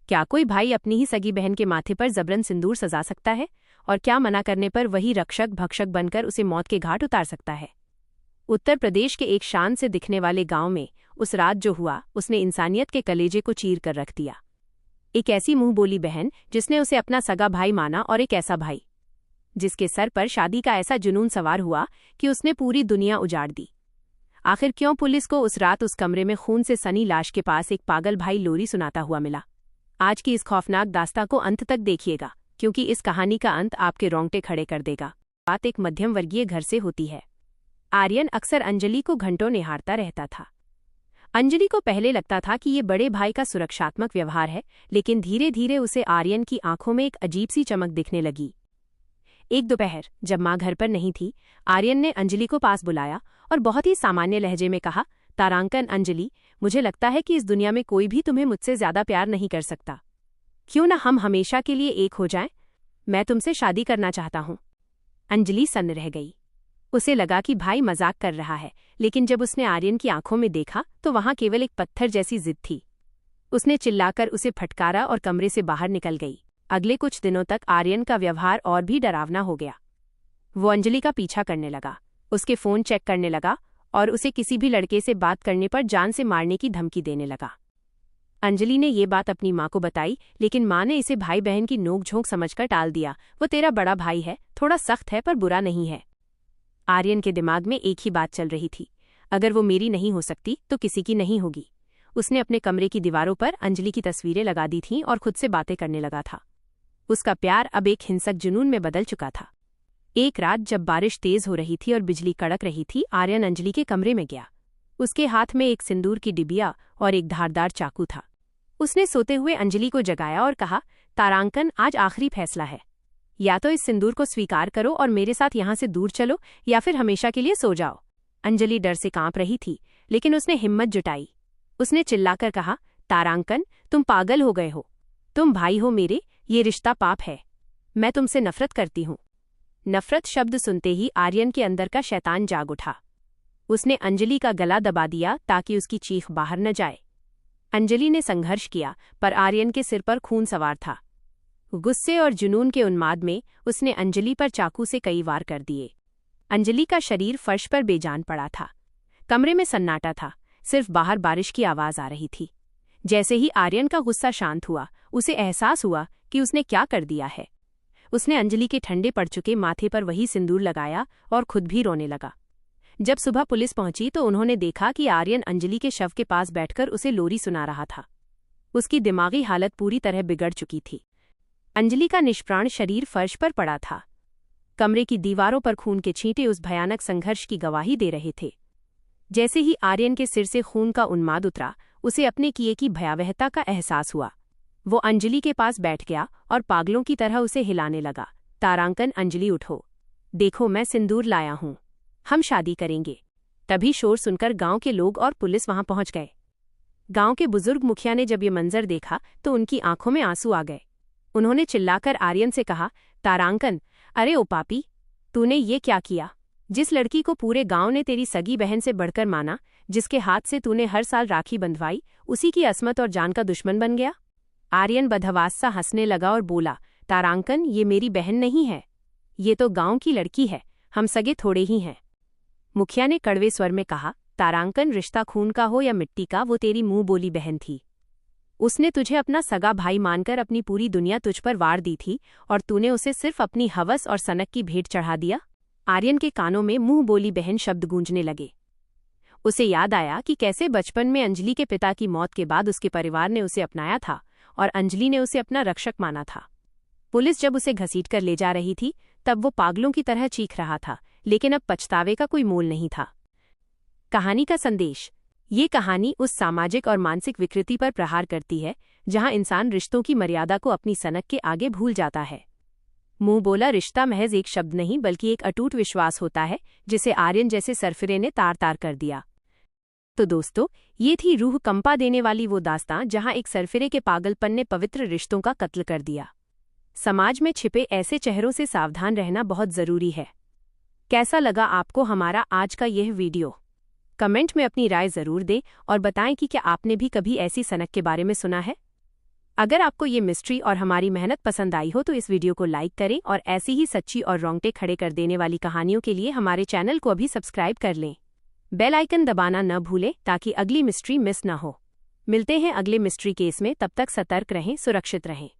क्या कोई भाई अपनी ही सगी बहन के माथे पर जबरन सिंदूर सजा सकता है? और क्या मना करने पर वही रक्षक भक्षक बनकर उसे मौत के घाट उतार सकता है? उत्तर प्रदेश के एक शान से दिखने वाले गांव में उस रात जो हुआ, उसने इंसानियत के कलेजे को चीर कर रख दिया। एक ऐसी मुंह बोली बहन जिसने उसे अपना सगा भाई माना, और एक ऐसा भाई जिसके सर पर शादी का ऐसा जुनून सवार हुआ कि उसने पूरी दुनिया उजाड़ दी। आखिर क्यों पुलिस को उस रात उस कमरे में खून से सनी लाश के पास एक पागल भाई लोरी सुनाता हुआ मिला? आज की इस खौफनाक दास्तां को अंत तक देखिएगा, क्योंकि इस कहानी का अंत आपके रोंगटे खड़े कर देगा। बात एक मध्यम वर्गीय घर से होती है। आर्यन अक्सर अंजलि को घंटों निहारता रहता था। अंजलि को पहले लगता था कि ये बड़े भाई का सुरक्षात्मक व्यवहार है, लेकिन धीरे धीरे उसे आर्यन की आंखों में एक अजीब सी चमक दिखने लगी। एक दोपहर जब माँ घर पर नहीं थी, आर्यन ने अंजलि को पास बुलाया और बहुत ही सामान्य लहजे में कहा, तारांकन अंजलि, मुझे लगता है कि इस दुनिया में कोई भी तुम्हें मुझसे ज्यादा प्यार नहीं कर सकता। क्यों न हम हमेशा के लिए एक हो जाएं? मैं तुमसे शादी करना चाहता हूँ। अंजलि सन्न रह गई। उसे लगा कि भाई मजाक कर रहा है, लेकिन जब उसने आर्यन की आंखों में देखा तो वहां केवल एक पत्थर जैसी जिद थी। उसने चिल्लाकर उसे फटकारा और कमरे से बाहर निकल गई। अगले कुछ दिनों तक आर्यन का व्यवहार और भी डरावना हो गया। वो अंजलि का पीछा करने लगा, उसके फोन चेक करने लगा और उसे किसी भी लड़के से बात करने पर जान से मारने की धमकी देने लगा। अंजलि ने ये बात अपनी माँ को बताई, लेकिन माँ ने इसे भाई बहन की नोकझोंक समझकर टाल दिया। वो तेरा बड़ा भाई है, थोड़ा सख्त है पर बुरा नहीं है। आर्यन के दिमाग में एक ही बात चल रही थी, अगर वो मेरी नहीं हो सकती तो किसी की नहीं होगी। उसने अपने कमरे की दीवारों पर अंजलि की तस्वीरें लगा दी थीं और खुद से बातें करने लगा था। उसका प्यार अब एक हिंसक जुनून में बदल चुका था। एक रात जब बारिश तेज हो रही थी और बिजली कड़क रही थी, आर्यन अंजलि के कमरे में गया। उसके हाथ में एक सिंदूर की डिबिया और एक धारदार चाकू था। उसने सोते हुए अंजलि को जगाया और कहा, तारांकन, आज आखिरी फैसला है। या तो इस सिंदूर को स्वीकार करो और मेरे साथ यहाँ से दूर चलो, या फिर हमेशा के लिए सो जाओ। अंजलि डर से कांप रही थी, लेकिन उसने हिम्मत जुटाई। उसने चिल्लाकर कहा, तारांकन, तुम पागल हो गए हो। तुम भाई हो मेरे, ये रिश्ता पाप है। मैं तुमसे नफरत करती हूँ। नफरत शब्द सुनते ही आर्यन के अंदर का शैतान जाग उठा। उसने अंजलि का गला दबा दिया ताकि उसकी चीख बाहर न जाए। अंजलि ने संघर्ष किया, पर आर्यन के सिर पर खून सवार था। गुस्से और जुनून के उन्माद में उसने अंजलि पर चाकू से कई वार कर दिए। अंजलि का शरीर फर्श पर बेजान पड़ा था। कमरे में सन्नाटा था, सिर्फ बाहर बारिश की आवाज आ रही थी। जैसे ही आर्यन का गुस्सा शांत हुआ, उसे एहसास हुआ कि उसने क्या कर दिया है। उसने अंजलि के ठंडे पड़ चुके माथे पर वही सिंदूर लगाया और खुद भी रोने लगा। जब सुबह पुलिस पहुंची तो उन्होंने देखा कि आर्यन अंजलि के शव के पास बैठकर उसे लोरी सुना रहा था। उसकी दिमागी हालत पूरी तरह बिगड़ चुकी थी। अंजलि का निष्प्राण शरीर फर्श पर पड़ा था। कमरे की दीवारों पर खून के छींटे उस भयानक संघर्ष की गवाही दे रहे थे। जैसे ही आर्यन के सिर से खून का उन्माद उतरा, उसे अपने किए की भयावहता का एहसास हुआ। वो अंजलि के पास बैठ गया और पागलों की तरह उसे हिलाने लगा। तारांकन, अंजलि उठो, देखो मैं सिंदूर लाया हूँ, हम शादी करेंगे। तभी शोर सुनकर गांव के लोग और पुलिस वहां पहुंच गए। गांव के बुजुर्ग मुखिया ने जब ये मंजर देखा तो उनकी आंखों में आंसू आ गए। उन्होंने चिल्लाकर आर्यन से कहा, तारांकन, अरे ओ पापी, तूने ये क्या किया? जिस लड़की को पूरे गांव ने तेरी सगी बहन से बढ़कर माना, जिसके हाथ से तूने हर साल राखी बंधवाई, उसी की असमत और जान का दुश्मन बन गया। आर्यन बदहवास सा हंसने लगा और बोला, तारांकन, ये मेरी बहन नहीं है, ये तो गांव की लड़की है, हम सगे थोड़े ही हैं। मुखिया ने कड़वे स्वर में कहा, तारांकन, रिश्ता खून का हो या मिट्टी का, वो तेरी मुंह बोली बहन थी। उसने तुझे अपना सगा भाई मानकर अपनी पूरी दुनिया तुझ पर वार दी थी, और तूने उसे सिर्फ अपनी हवस और सनक की भेंट चढ़ा दिया। आर्यन के कानों में मुंह बोली बहन शब्द गूंजने लगे। उसे याद आया कि कैसे बचपन में अंजलि के पिता की मौत के बाद उसके परिवार ने उसे अपनाया था और अंजलि ने उसे अपना रक्षक माना था। पुलिस जब उसे घसीट कर ले जा रही थी तब वो पागलों की तरह चीख रहा था, लेकिन अब पछतावे का कोई मोल नहीं था। कहानी का संदेश। ये कहानी उस सामाजिक और मानसिक विकृति पर प्रहार करती है जहां इंसान रिश्तों की मर्यादा को अपनी सनक के आगे भूल जाता है। मुंह बोला रिश्ता महज एक शब्द नहीं, बल्कि एक अटूट विश्वास होता है, जिसे आर्यन जैसे सरफिरे ने तार तार कर दिया। तो दोस्तों, ये थी रूह कंपा देने वाली वो दास्तां जहां एक सरफिरे के पागलपन ने पवित्र रिश्तों का कत्ल कर दिया। समाज में छिपे ऐसे चेहरों से सावधान रहना बहुत जरूरी है। कैसा लगा आपको हमारा आज का यह वीडियो? कमेंट में अपनी राय जरूर दें और बताएं कि क्या आपने भी कभी ऐसी सनक के बारे में सुना है। अगर आपको ये मिस्ट्री और हमारी मेहनत पसंद आई हो तो इस वीडियो को लाइक करें और ऐसी ही सच्ची और रोंगटे खड़े कर देने वाली कहानियों के लिए हमारे चैनल को अभी सब्सक्राइब कर लें। बेल आइकन दबाना न भूलें ताकि अगली मिस्ट्री मिस न हो। मिलते हैं अगले मिस्ट्री केस में, तब तक सतर्क रहें, सुरक्षित रहें।